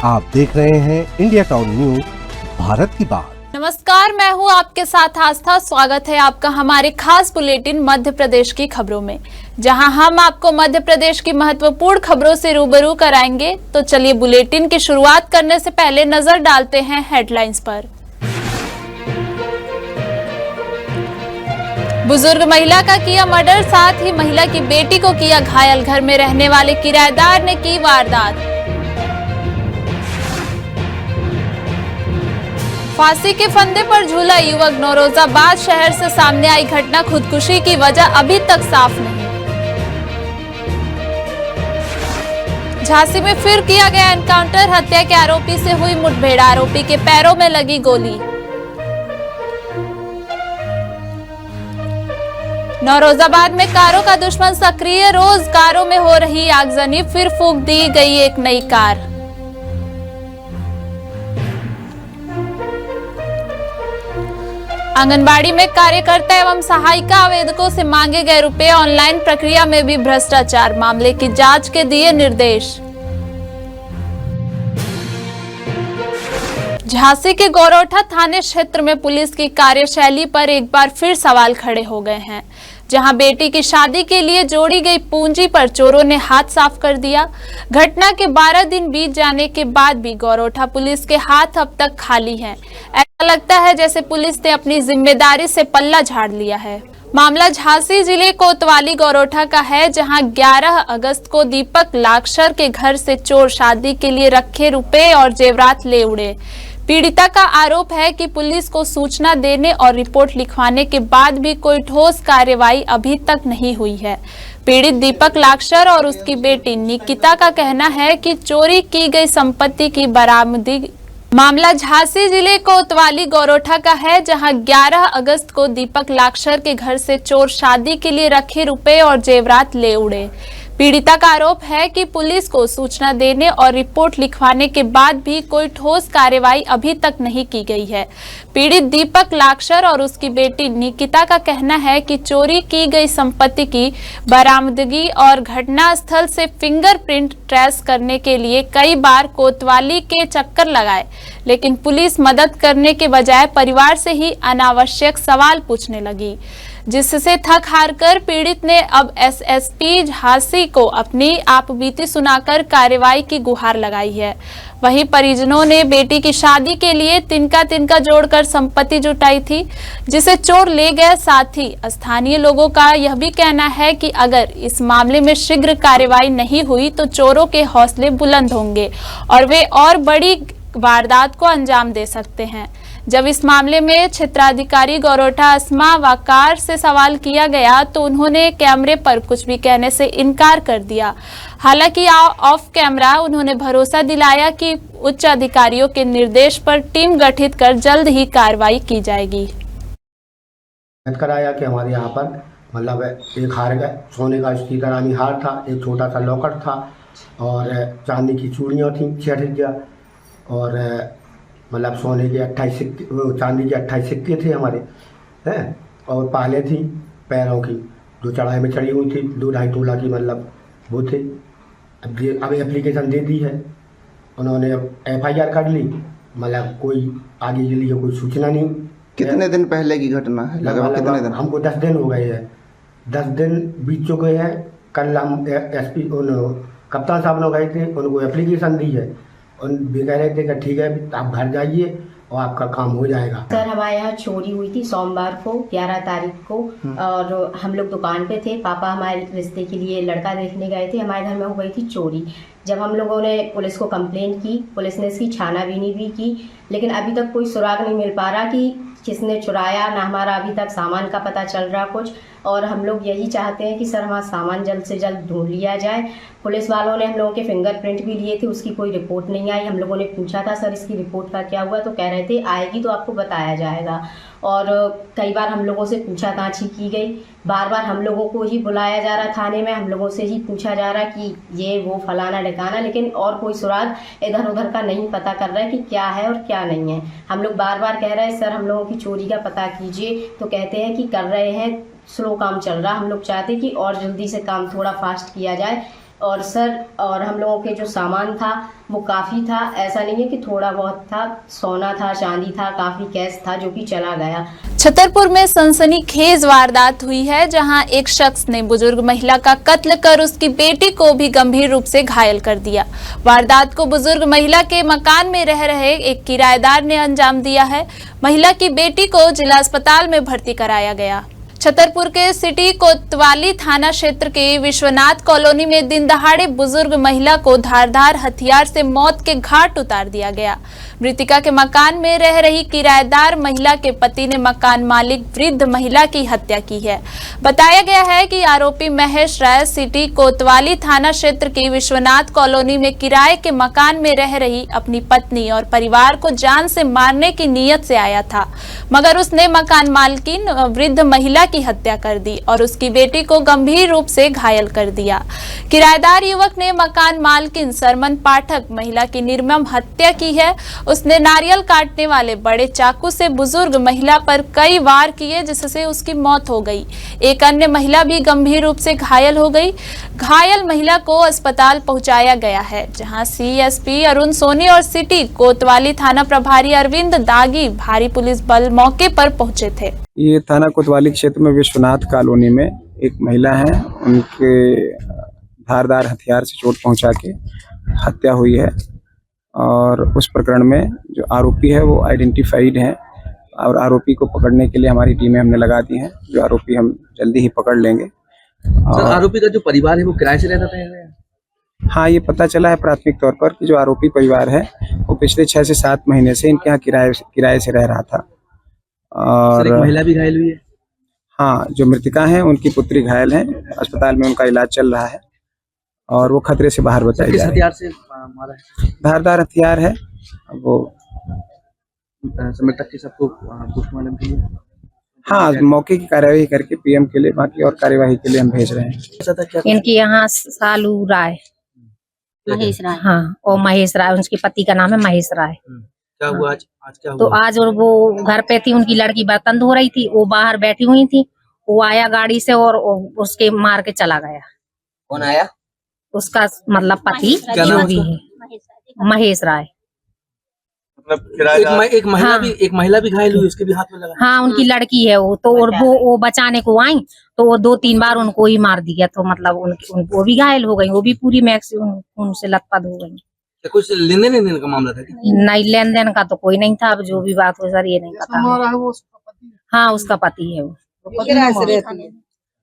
आप देख रहे हैं इंडिया टाउन न्यूज, भारत की बात। नमस्कार, मैं हूं आपके साथ आस्था। स्वागत है आपका हमारे खास बुलेटिन मध्य प्रदेश की खबरों में, जहां हम आपको मध्य प्रदेश की महत्वपूर्ण खबरों से रूबरू कराएंगे। तो चलिए बुलेटिन की शुरुआत करने से पहले नजर डालते हैं हेडलाइंस पर। बुजुर्ग महिला का किया मर्डर, साथ ही महिला की बेटी को किया घायल। घर में रहने वाले किराएदार ने की वारदात। फांसी के फंदे पर झूला युवक, नौरोजाबाद शहर से सामने आई घटना। खुदकुशी की वजह अभी तक साफ नहीं। झांसी में फिर किया गया एनकाउंटर, हत्या के आरोपी से हुई मुठभेड़। आरोपी के पैरों में लगी गोली। नौरोजाबाद में कारों का दुश्मन सक्रिय, रोज कारों में हो रही आगजनी, फिर फूंक दी गई एक नई कार। आंगनबाड़ी में कार्यकर्ता एवं सहायिका आवेदकों से मांगे गए रुपए, ऑनलाइन प्रक्रिया में भी भ्रष्टाचार। मामले की जांच के दिए निर्देश। झांसी के गौरोठा थाने क्षेत्र में पुलिस की कार्यशैली पर एक बार फिर सवाल खड़े हो गए हैं, जहां बेटी की शादी के लिए जोड़ी गई पूंजी पर चोरों ने हाथ साफ कर दिया। घटना के 12 दिन बीत जाने के बाद भी गौरोठा पुलिस के हाथ अब तक खाली हैं। ऐसा लगता है जैसे पुलिस ने अपनी जिम्मेदारी से पल्ला झाड़ लिया है। मामला झांसी जिले कोतवाली गौरोठा का है, जहां 11 अगस्त को दीपक लाक्षर के घर से चोर शादी के लिए रखे रुपए और जेवरात ले उड़े। पीड़िता का आरोप है कि पुलिस को सूचना देने और रिपोर्ट लिखवाने के बाद भी कोई ठोस कार्रवाई अभी तक नहीं हुई है। पीड़ित दीपक लाक्षर और उसकी बेटी निकिता का कहना है कि चोरी की गई संपत्ति की बरामदगी। मामला झांसी जिले कोतवाली गौरोठा का है, जहां 11 अगस्त को दीपक लाक्षर के घर से चोर शादी के लिए रखे रुपए और जेवरात ले उड़े। पीड़िता का आरोप है कि पुलिस को सूचना देने और रिपोर्ट लिखवाने के बाद भी कोई ठोस कार्रवाई अभी तक नहीं की गई है। पीड़ित दीपक लाक्षर और उसकी बेटी निकिता का कहना है कि चोरी की गई संपत्ति की बरामदगी और घटना स्थल से फिंगरप्रिंट ट्रेस करने के लिए कई बार कोतवाली के चक्कर लगाए, लेकिन पुलिस मदद करने के बजाय परिवार से ही अनावश्यक सवाल पूछने लगी, जिससे थक हार कर पीड़ित ने अब एसएसपी झांसी को अपनी आपबीती सुनाकर कार्रवाई की गुहार लगाई है। वहीं परिजनों ने बेटी की शादी के लिए तिनका जोड़कर संपत्ति जुटाई थी, जिसे चोर ले गए। साथ ही स्थानीय लोगों का यह भी कहना है कि अगर इस मामले में शीघ्र कार्रवाई नहीं हुई तो चोरों के हौसले बुलंद होंगे और वे और बड़ी वारदात को अंजाम दे सकते हैं। जब इस मामले में क्षेत्राधिकारी गौरोठा अस्मा वाकार से सवाल किया गया तो उन्होंने कैमरे पर कुछ भी कहने से इनकार कर दिया। हालांकि ऑफ कैमरा उन्होंने भरोसा दिलाया कि उच्च अधिकारियों के निर्देश पर टीम गठित कर जल्द ही कार्रवाई की जाएगी। कराया कि हमारे यहाँ पर मतलब एक हार गए, सोने का सीतारानी हार था, एक छोटा सा लॉकेट था और चांदी की चूड़ियाँ थी 6 और मतलब सोने के 28 सिक्के, चांदी के 28 सिक्के थे हमारे हैं, और पाले थी पैरों की जो चढ़ाई में चढ़ी हुई थी 2-2.5 तोला की, मतलब वो थे। अब एप्लीकेशन दे दी है उन्होंने, FIR कर ली, मतलब कोई आगे के लिए कोई सूचना नहीं। कितने दिन पहले की घटना है? लगभग कितने दिन? हमको 10 दिन हो गए हैं, 10 दिन बीत चुके हैं। कल हम SP कप्तान साहब लोग गए थे, उनको एप्लीकेशन दी है, उन भी कह रहे थे कि ठीक है आप घर जाइए और आपका काम हो जाएगा। सर हमारे यहाँ चोरी हुई थी सोमवार को 11 तारीख को, और हम लोग दुकान पे थे। पापा हमारे रिश्ते के लिए लड़का देखने गए थे, हमारे घर में हो गई थी चोरी। जब हम लोगों ने पुलिस को कंप्लेंट की, पुलिस ने इसकी छानाबीनी भी की, लेकिन अभी तक कोई सुराग नहीं मिल पा रहा कि किसने चुराया, ना हमारा अभी तक सामान का पता चल रहा कुछ। और हम लोग यही चाहते हैं कि सर हमारा सामान जल्द से जल्द ढूंढ लिया जाए। पुलिस वालों ने हम लोगों के फिंगरप्रिंट भी लिए थे, उसकी कोई रिपोर्ट नहीं आई। हम लोगों ने पूछा था सर इसकी रिपोर्ट का क्या हुआ, तो कह रहे थे आएगी तो आपको बताया जाएगा। और कई बार हम लोगों से पूछताछ की गई, बार बार हम लोगों को ही बुलाया जा रहा थाने में, हम लोगों से ही पूछा जा रहा कि ये वो फलाना ढिकाना, लेकिन और कोई सुराग इधर उधर का नहीं पता कर रहा है कि क्या है और क्या नहीं है। हम लोग बार बार कह रहे हैं सर हम लोगों की चोरी का पता कीजिए, तो कहते हैं कि कर रहे हैं, स्लो काम चल रहा। हम लोग चाहते कि और जल्दी से काम थोड़ा फास्ट किया जाए, और सर और हम लोगों के जो सामान था वो काफ़ी था, ऐसा नहीं है कि थोड़ा बहुत था, सोना था, चांदी था, काफ़ी कैश था जो कि चला गया। छतरपुर में सनसनीखेज वारदात हुई है, जहां एक शख्स ने बुजुर्ग महिला का कत्ल कर उसकी बेटी को भी गंभीर रूप से घायल कर दिया। वारदात को बुजुर्ग महिला के मकान में रह रहे एक किराएदार ने अंजाम दिया है। महिला की बेटी को जिला अस्पताल में भर्ती कराया गया। छतरपुर के सिटी कोतवाली थाना क्षेत्र के विश्वनाथ कॉलोनी में दिन दहाड़े बुजुर्ग महिला को धारदार हथियार से मौत के घाट उतार दिया गया। मृतिका के मकान में रह रही किराएदार महिला के पति ने मकान मालिक वृद्ध महिला की हत्या की है। बताया गया है कि आरोपी महेश राय सिटी कोतवाली थाना क्षेत्र की विश्वनाथ कॉलोनी में किराए के मकान में रह रही अपनी पत्नी और परिवार को जान से मारने की नीयत से आया था, मगर उसने मकान मालकिन वृद्ध महिला की हत्या कर दी और उसकी बेटी को गंभीर रूप से घायल कर दिया। किराएदार युवक ने मकान मालकिन सरमन पाठक महिला की निर्मम हत्या की है। उसने नारियल काटने वाले बड़े चाकू से बुजुर्ग महिला पर कई वार किए, जिससे उसकी मौत हो गई। एक अन्य महिला भी गंभीर रूप से घायल हो गई। घायल महिला को अस्पताल पहुंचाया गया है, जहां सीएसपी अरुण सोनी और सिटी कोतवाली थाना प्रभारी अरविंद दागी भारी पुलिस बल मौके पर पहुंचे थे। ये थाना कोतवाली क्षेत्र में विश्वनाथ कॉलोनी में एक महिला है, उनके धारदार हथियार से चोट पहुंचा के हत्या हुई है और उस प्रकरण में जो आरोपी है वो आइडेंटिफाइड है और आरोपी को पकड़ने के लिए हमारी टीमें हमने लगा दी हैं। जो आरोपी हम जल्दी ही पकड़ लेंगे। सर, आरोपी का जो परिवार है वो किराए से रहता था? हाँ, ये पता चला है प्राथमिक तौर पर कि जो आरोपी परिवार है वो पिछले 6 से 7 महीने से इनके यहाँ किराए से रह रहा था। और सर, एक महिला भी घायल हुई है? हाँ, जो मृतिका है उनकी पुत्री घायल है, अस्पताल में उनका इलाज चल रहा है और वो खतरे से बाहर बताई जा रही है। हथियार से मारा है? धारदार हथियार है वो। समय तक के सबको पोस्टमार्टम के लिए हाँ, मौके की कार्यवाही करके पीएम के लिए, बाकी और कार्यवाही के लिए हम भेज रहे हैं। इनके यहाँ सालू राय, महेश राय। हाँ, और महेश राय, उसके पति का नाम है महेश राय। क्या हुआ आज क्या हुआ? तो आज और वो घर पे थी, उनकी लड़की बर्तन धो रही थी, वो बाहर बैठी हुई थी, वो आया गाड़ी से और उसके मार के चला गया। कौन आया? उसका मतलब पति जो भी है, महेश राय। मतलब एक महिला भी घायल हुई, उसके भी हाथ में लगा? हाँ, उनकी लड़की है वो तो, और वो बचाने को आई तो वो 2-3 बार उनको ही मार दिया, तो मतलब वो भी घायल हो गई, वो भी पूरी मैक्सिमम उनसे लथपथ हो गई। कुछ लेन देन का मामला था? नहीं, लेन देन का तो कोई नहीं था। अब जो भी बात हो सर ये नहीं पता। हाँ, उसका पति है वो।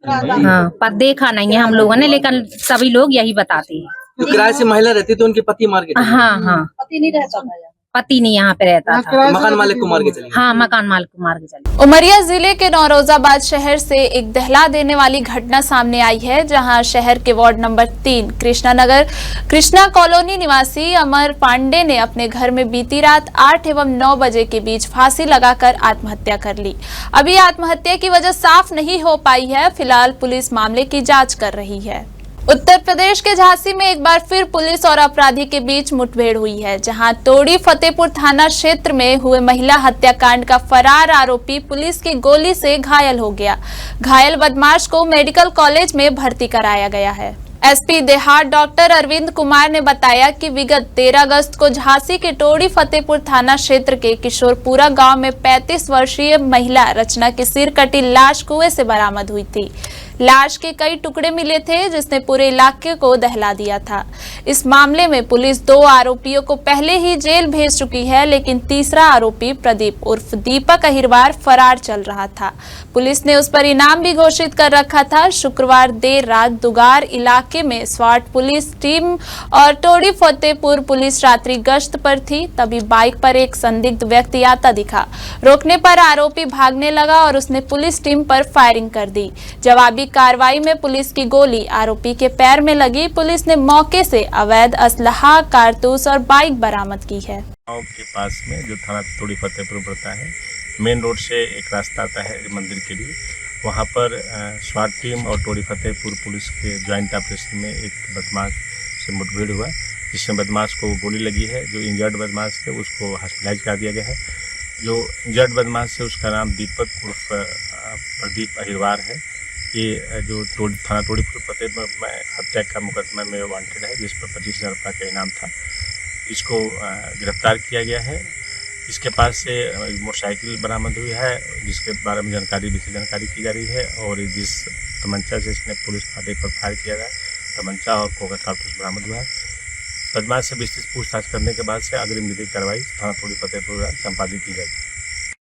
हाँ, पर देखा नहीं है हम लोगों ने, लेकिन सभी लोग यही बताते हैं। जो किराए से महिला रहती तो उनके पति मार के? हाँ, पति नहीं रहता था, पति नहीं यहाँ पे रहता था। मकान मालिक को मार के चले? हाँ, मकान मालिक को मार के चले। उमरिया जिले के नौरोजाबाद शहर से एक दहला देने वाली घटना सामने आई है, जहां शहर के वार्ड नंबर 3 कृष्णा कॉलोनी निवासी अमर पांडे ने अपने घर में बीती रात 8 एवं 9 बजे के बीच फांसी लगाकर आत्महत्या कर ली। अभी आत्महत्या की वजह साफ नहीं हो पाई है। फिलहाल पुलिस मामले की जाँच कर रही है। उत्तर प्रदेश के झांसी में एक बार फिर पुलिस और अपराधी के बीच मुठभेड़ हुई है, जहां तोड़ी फतेहपुर थाना क्षेत्र में हुए महिला हत्याकांड का फरार आरोपी पुलिस की गोली से घायल हो गया। घायल बदमाश को मेडिकल कॉलेज में भर्ती कराया गया है। एसपी देहात डॉक्टर अरविंद कुमार ने बताया कि विगत 13 अगस्त को झांसी के टोड़ी फतेहपुर थाना क्षेत्र के किशोरपुरा गांव में 35 वर्षीय महिला रचना की सिर कटी लाश कुएं से बरामद हुई थी। लाश के कई टुकड़े मिले थे, जिसने पूरे इलाके को दहला दिया था। इस मामले में पुलिस 2 आरोपियों को पहले ही जेल भेज चुकी है, लेकिन तीसरा आरोपी प्रदीप उर्फ दीपक अहिरवार फरार चल रहा था। पुलिस ने उस पर इनाम भी घोषित कर रखा था। शुक्रवार देर रात दुगार इलाके में स्वाट पुलिस टीम और टोड़ी फतेहपुर पुलिस रात्रि गश्त पर थी, तभी बाइक पर एक संदिग्ध व्यक्ति आता दिखा। रोकने पर आरोपी भागने लगा और उसने पुलिस टीम पर फायरिंग कर दी। जवाबी कार्रवाई में पुलिस की गोली आरोपी के पैर में लगी। पुलिस ने मौके से अवैध असलहा, कारतूस और बाइक बरामद की है। गाँव के पास में जो थाना टोड़ी फतेहपुर पड़ता है, मेन रोड से एक रास्ता आता है मंदिर के लिए, वहाँ पर स्वाट टीम और टोड़ी फतेहपुर पुलिस के ज्वाइंट ऑपरेशन में एक बदमाश से मुठभेड़ हुआ, जिसमें बदमाश को गोली लगी है। जो इंजर्ड बदमाश है उसको हॉस्पिटलाइज कर दिया गया है। जो इंजर्ड बदमाश है उसका नाम दीपक उर्फ प्रदीप अहिरवार है। ये जो थाना टोड़ीपुर फतेहपुर में हत्या का मुकदमा में वांटेड है, जिस पर 25,000 रुपये का इनाम था। इसको गिरफ्तार किया गया है। इसके पास से मोटरसाइकिल बरामद हुई है, जिसके बारे में विशेष जानकारी की जा रही है। और जिस तमंचा से इसने पुलिस फाटे पर फायर किया गया, तमंचा और कोका कारतूस बरामद हुआ है। बदमाश से विस्तृत पूछताछ करने के बाद से अग्रिम विधिक कार्रवाई थाना टोड़ी फतेहपुर संपादित की जाएगी।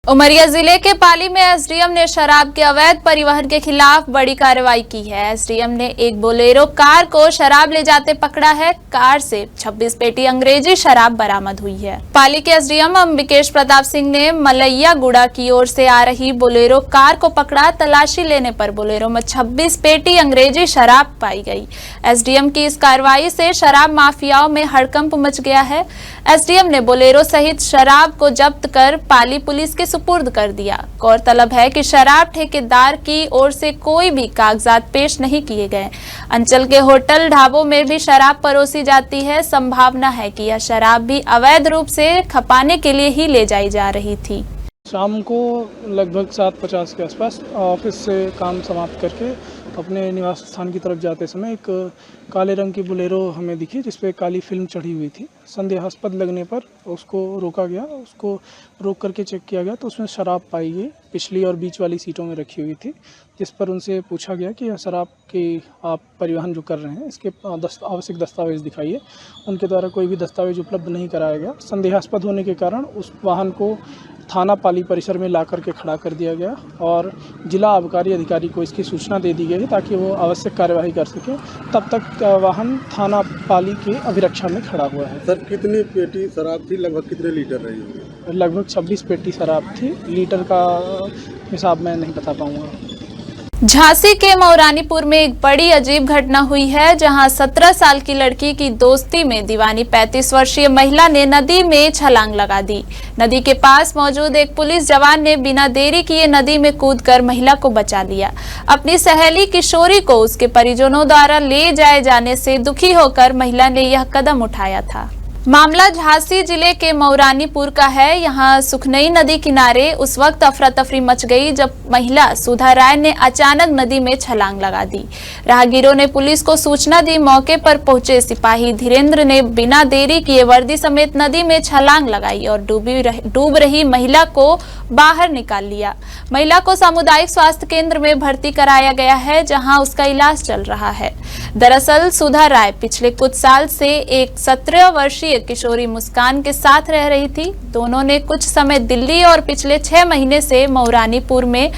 उमरिया जिले के पाली में एसडीएम ने शराब के अवैध परिवहन के खिलाफ बड़ी कार्रवाई की है। एसडीएम ने एक बोलेरो कार को शराब ले जाते पकड़ा है। कार से 26 पेटी अंग्रेजी शराब बरामद हुई है। पाली के एसडीएम अंबिकेश प्रताप सिंह ने मलैया गुड़ा की ओर से आ रही बोलेरो कार को पकड़ा। तलाशी लेने पर बोलेरो में 26 पेटी अंग्रेजी शराब पाई गई। एसडीएम की इस कार्रवाई से शराब माफियाओं में हड़कंप मच गया है। एसडीएम ने बोलेरो सहित शराब को जब्त कर पाली पुलिस के सुपुर्द कर दिया। गौरतलब है कि शराब ठेकेदार की ओर से कोई भी कागजात पेश नहीं किए गए। अंचल के होटल ढाबों में भी शराब परोसी जाती है। संभावना है कि यह शराब भी अवैध रूप से खपाने के लिए ही ले जाई जा रही थी। शाम को लगभग 7:50 के आसपास ऑफिस से काम समाप्त करके अपने निवास स्थान की तरफ जाते समय एक काले रंग की बोलेरो हमें दिखी, जिस पे काली फिल्म चढ़ी हुई थी। संदेहास्पद लगने पर उसको रोका गया। उसको रोक करके चेक किया गया तो उसमें शराब पाई गई। पिछली और बीच वाली सीटों में रखी हुई थी, जिस पर उनसे पूछा गया कि यह शराब की आप परिवहन जो कर रहे हैं, इसके आवश्यक दस्तावेज दिखाइए। उनके द्वारा कोई भी दस्तावेज उपलब्ध नहीं कराया गया। संदेहास्पद होने के कारण उस वाहन को थाना पाली परिसर में ला करके खड़ा कर दिया गया और जिला आबकारी अधिकारी को इसकी सूचना दे दी गई ताकि वो आवश्यक कार्यवाही कर सके। तब तक वाहन थाना पाली के अभिरक्षा में खड़ा हुआ है। सर, कितनी पेटी शराब थी? लगभग कितने लीटर रही होगी? लगभग 26 पेटी शराब थी। लीटर का हिसाब मैं नहीं बता पाऊँगा। झांसी के मौरानीपुर में एक बड़ी अजीब घटना हुई है, जहां 17 साल की लड़की की दोस्ती में दीवानी 35 वर्षीय महिला ने नदी में छलांग लगा दी। नदी के पास मौजूद एक पुलिस जवान ने बिना देरी किए नदी में कूदकर महिला को बचा लिया। अपनी सहेली किशोरी को उसके परिजनों द्वारा ले जाए जाने से दुखी होकर महिला ने यह कदम उठाया था। मामला झांसी जिले के मौरानीपुर का है। यहाँ सुखनई नदी किनारे उस वक्त अफरा तफरी मच गई जब महिला सुधा राय ने अचानक नदी में छलांग लगा दी। राहगीरों ने पुलिस को सूचना दी। मौके पर पहुंचे सिपाही धीरेन्द्र ने बिना देरी किए वर्दी समेत नदी में छलांग लगाई और डूब रही महिला को बाहर निकाल लिया। महिला को सामुदायिक स्वास्थ्य केंद्र में भर्ती कराया गया है, जहाँ उसका इलाज चल रहा है। दरअसल सुधा राय पिछले कुछ साल से एक 17 वर्षीय किशोरी मुस्कान के साथ रह रही थी। दोनों ने कुछ समय दिल्ली और पिछले 6 महीने से मौरानीपुर में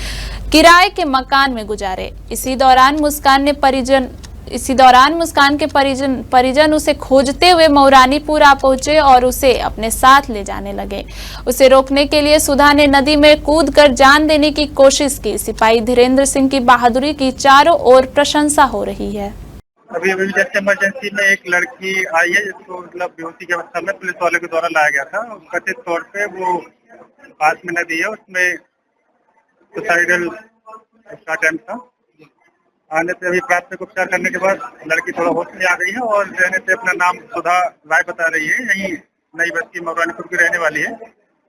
किराए के मकान में गुजारे। इसी दौरान मुस्कान के परिजन उसे खोजते हुए मौरानीपुर आ पहुंचे और उसे अपने साथ ले जाने लगे। उसे रोकने के लिए सुधा ने नदी में कूदकर जान देने की कोशिश की। सिपाही धीरेन्द्र सिंह की बहादुरी की चारों ओर प्रशंसा हो रही है। अभी जैसे इमरजेंसी में एक लड़की आई है, जिसको मतलब बेहोशी की अवस्था में पुलिस वाले के द्वारा लाया गया था। कथित तौर पे वो पास में नदी है, उसमें सुसाइडल उसका अटेम्प्ट था। आने से अभी प्राथमिक उपचार करने के बाद लड़की थोड़ा होश में आ गई है और रहने से अपना नाम सुधा राय बता रही है। यही नई बस्ती मौरानीपुर की रहने वाली है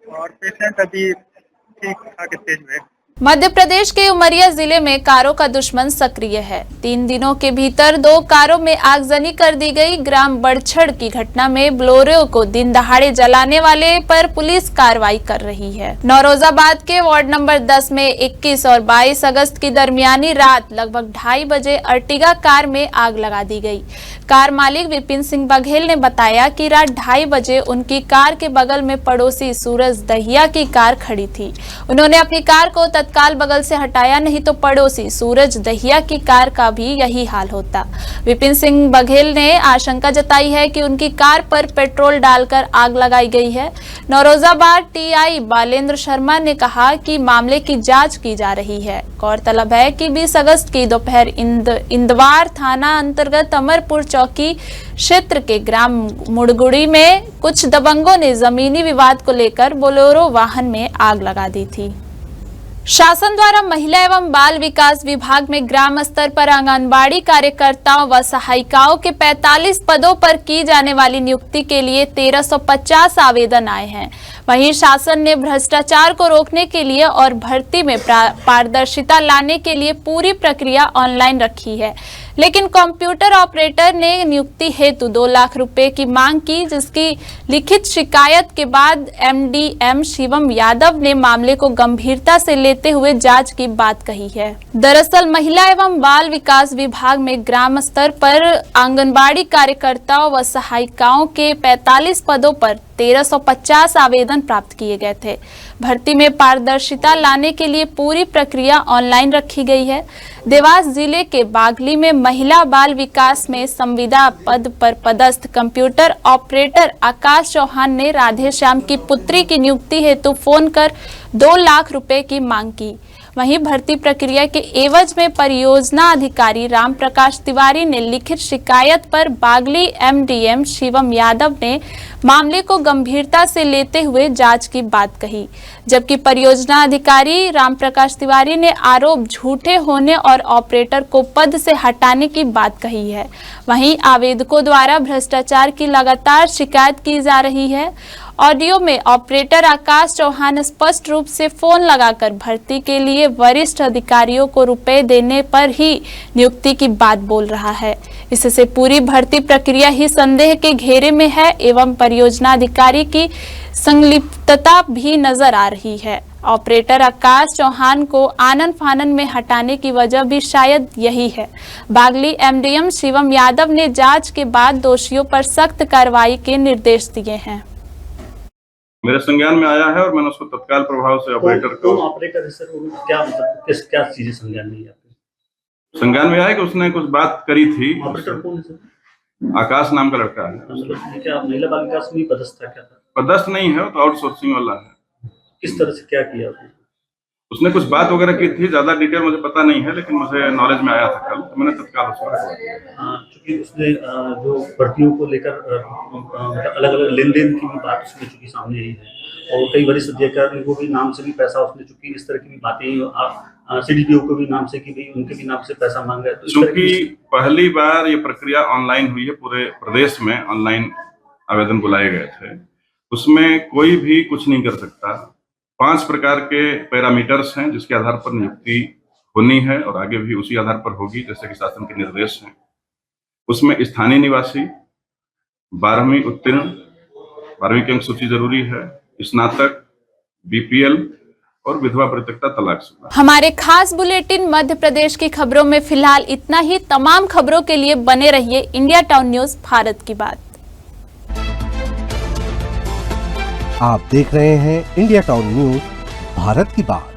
और पेशेंट अभी ठीक ठाक स्टेज में है। मध्य प्रदेश के उमरिया जिले में कारों का दुश्मन सक्रिय है। 3 दिनों के भीतर 2 कारों में आगजनी कर दी गई। ग्राम बड़छड़ की घटना में बोलेरो को दिन दहाड़े जलाने वाले पर पुलिस कार्रवाई कर रही है। नौरोजाबाद के वार्ड नंबर 10 में 21 और 22 अगस्त की दरमियानी रात लगभग 2:30 बजे अर्टिगा कार में आग लगा दी गई। कार मालिक विपिन सिंह बघेल ने बताया कि रात 2:30 बजे उनकी कार के बगल में पड़ोसी सूरज दहिया की कार खड़ी थी। उन्होंने अपनी कार को तत्काल बगल से हटाया, नहीं तो पड़ोसी सूरज दहिया की कार का भी यही हाल होता। विपिन सिंह बघेल ने आशंका जताई है कि उनकी कार पर पेट्रोल डालकर आग लगाई गई है। नौरोजाबाद टीआई बालेंद्र शर्मा ने कहा कि मामले की जांच की जा रही है। गौरतलब है कि 20 अगस्त की दोपहर इंदवार थाना अंतर्गत अमरपुर चौकी क्षेत्र के ग्राम मुड़गुड़ी में कुछ दबंगों ने जमीनी विवाद को लेकर बोलेरो वाहन में आग लगा दी थी। शासन द्वारा महिला एवं बाल विकास विभाग में ग्राम स्तर पर आंगनबाड़ी कार्यकर्ताओं व सहायिकाओं के 45 पदों पर की जाने वाली नियुक्ति के लिए 1350 आवेदन आए हैं। वहीं शासन ने भ्रष्टाचार को रोकने के लिए और भर्ती में पारदर्शिता लाने के लिए पूरी प्रक्रिया ऑनलाइन रखी है, लेकिन कंप्यूटर ऑपरेटर ने नियुक्ति हेतु 2 लाख रुपए की मांग की, जिसकी लिखित शिकायत के बाद एमडीएम शिवम यादव ने मामले को गंभीरता से लेते हुए जांच की बात कही है। दरअसल महिला एवं बाल विकास विभाग में ग्राम स्तर पर आंगनबाड़ी कार्यकर्ताओं व सहायिकाओं के 45 पदों पर 1350 आवेदन प्राप्त किए गए थे। भर्ती में पारदर्शिता लाने के लिए पूरी प्रक्रिया ऑनलाइन रखी गई है। देवास जिले के बागली में महिला बाल विकास में संविदा पद पर पदस्थ कंप्यूटर ऑपरेटर आकाश चौहान ने राधे श्याम की पुत्री की नियुक्ति हेतु फोन कर 2 लाख रुपए की मांग की। वहीं भर्ती प्रक्रिया के एवज में परियोजना अधिकारी राम प्रकाश तिवारी ने लिखित शिकायत पर बागली एमडीएम शिवम यादव ने मामले को गंभीरता से लेते हुए जांच की बात कही, जबकि परियोजना अधिकारी राम प्रकाश तिवारी ने आरोप झूठे होने और ऑपरेटर को पद से हटाने की बात कही है। वहीं आवेदकों द्वारा भ्रष्टाचार की लगातार शिकायत की जा रही है। ऑडियो में ऑपरेटर आकाश चौहान स्पष्ट रूप से फोन लगाकर भर्ती के लिए वरिष्ठ अधिकारियों को रुपए देने पर ही नियुक्ति की बात बोल रहा है। इससे पूरी भर्ती प्रक्रिया ही संदेह के घेरे में है एवं परियोजना अधिकारी की संलिप्तता भी नजर आ रही है। ऑपरेटर आकाश चौहान को आनन फानन में हटाने की वजह भी शायद यही है। बागली एमडीएम शिवम यादव ने जांच के बाद दोषियों पर सख्त कार्रवाई के निर्देश दिए हैं। मेरे संज्ञान में आया है और मैंने उसको तत्काल प्रभाव से ऑपरेटर को ऑपरेटर सर क्या मतलब क्या चीजें संज्ञान में आपके संज्ञान में आया कि उसने कुछ बात करी थी। ऑपरेटर कौन है सर? आकाश नाम का लड़का है। मतलब क्या महिला बाल विकास में पदस्थ था? क्या था? पदस्थ नहीं है, तो आउटसोर्सिंग वाला है। किस तरह से क्या किया उसने कुछ बात वगैरह की थी, ज्यादा डिटेल मुझे पता नहीं है, लेकिन मुझे नॉलेज में आया था कल, तो मैंने तत्काल उसको रखवा दिया। चूंकि उसने जो भर्तियों को लेकर अलग अलग लेन देन की भी बात उसमें चूंकि सामने आई है और कई वरिष्ठ अधिकारी को भी नाम से भी पैसा उसने चूंकि इस तरह की भी बातें सीडीपीओ को भी नाम से की भी उनके भी नाम से पैसा मांगा है। चूंकि पहली बार ये प्रक्रिया ऑनलाइन हुई है, पूरे प्रदेश में ऑनलाइन आवेदन बुलाए गए थे, उसमें कोई भी कुछ नहीं कर सकता। 5 प्रकार के पैरामीटर्स हैं जिसके आधार पर नियुक्ति होनी है और आगे भी उसी आधार पर होगी जैसे कि शासन के निर्देश हैं। उसमें स्थानीय निवासी, 12वीं उत्तीर्ण, 12वीं की अंक सूची जरूरी है, स्नातक, बीपीएल और विधवा परित्यक्ता तलाकशुदा। हमारे खास बुलेटिन मध्य प्रदेश की खबरों में फिलहाल इतना ही। तमाम खबरों के लिए बने रहिए इंडिया टाउन न्यूज भारत की बात। आप देख रहे हैं इंडिया टाउन न्यूज भारत की बात।